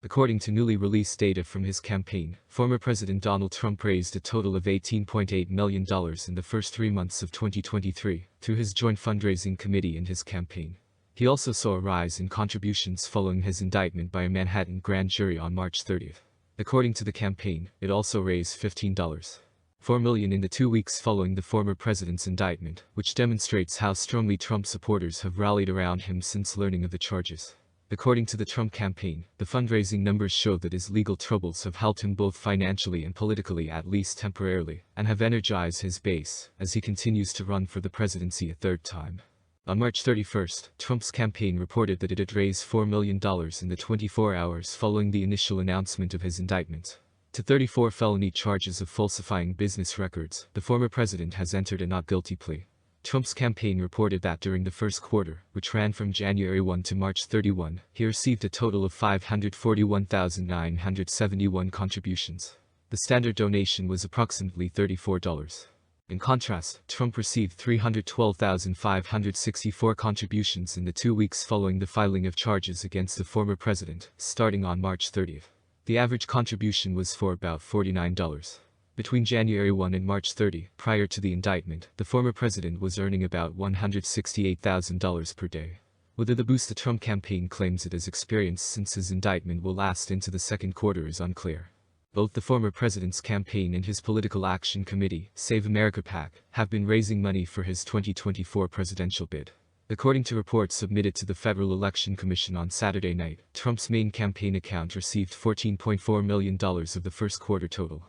According to newly released data from his campaign, former President Donald Trump raised a total of $18.8 million in the first 3 months of 2023 through his joint fundraising committee and his campaign. He also saw a rise in contributions following his indictment by a Manhattan grand jury on March 30th. According to the campaign, it also raised $15.4 million in the 2 weeks following the former president's indictment, which demonstrates how strongly Trump supporters have rallied around him since learning of the charges. According to the Trump campaign, the fundraising numbers show that his legal troubles have helped him both financially and politically, at least temporarily, and have energized his base as he continues to run for the presidency a third time. On March 31st, Trump's campaign reported that it had raised $4 million in the 24 hours following the initial announcement of his indictment. To 34 felony charges of falsifying business records, the former president has entered a not guilty plea. Trump's campaign reported that during the first quarter, which ran from January 1 to March 31, he received a total of 541,971 contributions. The standard donation was approximately $34. In contrast, Trump received 312,564 contributions in the 2 weeks following the filing of charges against the former president, starting on March 30th. The average contribution was for about $49. Between January 1 and March 30, prior to the indictment, the former president was earning about $168,000 per day. Whether the boost the Trump campaign claims it has experienced since his indictment will last into the second quarter is unclear. Both the former president's campaign and his political action committee, Save America PAC, have been raising money for his 2024 presidential bid. According to reports submitted to the Federal Election Commission on Saturday night, Trump's main campaign account received $14.4 million of the first quarter total.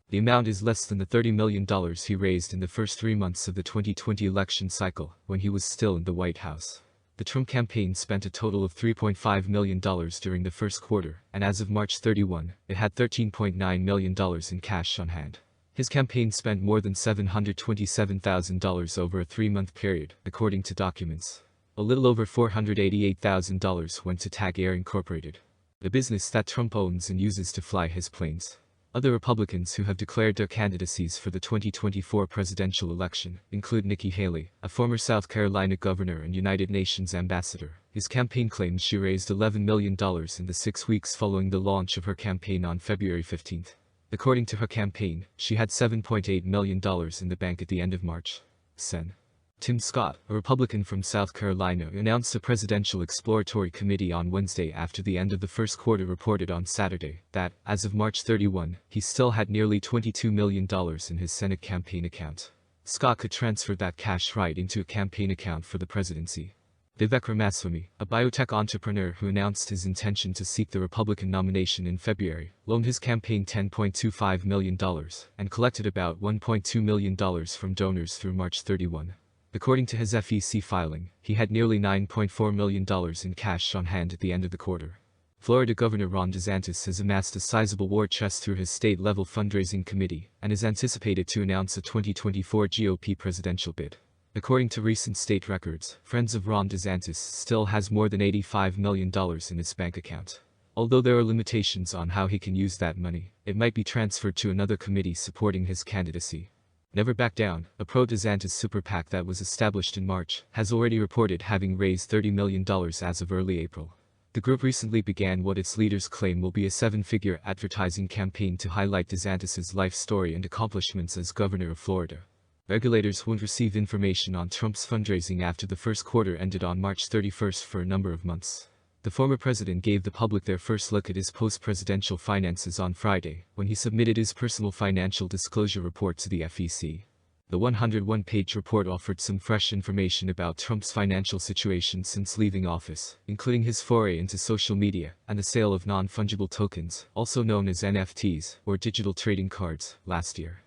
The amount is less than the $30 million he raised in the first 3 months of the 2020 election cycle, when he was still in the White House. The Trump campaign spent a total of $3.5 million during the first quarter, and as of March 31, it had $13.9 million in cash on hand. His campaign spent more than $727,000 over a 3-month period, according to documents. A little over $488,000 went to TAG Air Incorporated, a business that Trump owns and uses to fly his planes. Other Republicans who have declared their candidacies for the 2024 presidential election include Nikki Haley, a former South Carolina governor and United Nations ambassador. His campaign claims she raised $11 million in the 6 weeks following the launch of her campaign on February 15. According to her campaign, she had $7.8 million in the bank at the end of March. Sen. Tim Scott, a Republican from South Carolina, announced a presidential exploratory committee on Wednesday after the end of the first quarter reported on Saturday that, as of March 31, he still had nearly $22 million in his Senate campaign account. Scott could transfer that cash right into a campaign account for the presidency. Vivek Ramaswamy, a biotech entrepreneur who announced his intention to seek the Republican nomination in February, loaned his campaign $10.25 million and collected about $1.2 million from donors through March 31. According to his FEC filing, he had nearly $9.4 million in cash on hand at the end of the quarter. Florida Governor Ron DeSantis has amassed a sizable war chest through his state-level fundraising committee and is anticipated to announce a 2024 GOP presidential bid. According to recent state records, Friends of Ron DeSantis still has more than $85 million in its bank account. Although there are limitations on how he can use that money, it might be transferred to another committee supporting his candidacy. Never Back Down, a pro-DeSantis super PAC that was established in March, has already reported having raised $30 million as of early April. The group recently began what its leaders claim will be a 7-figure advertising campaign to highlight DeSantis' life story and accomplishments as governor of Florida. Regulators won't receive information on Trump's fundraising after the first quarter ended on March 31st for a number of months. The former president gave the public their first look at his post-presidential finances on Friday, when he submitted his personal financial disclosure report to the FEC. The 101-page report offered some fresh information about Trump's financial situation since leaving office, including his foray into social media and the sale of non-fungible tokens, also known as NFTs, or digital trading cards, last year.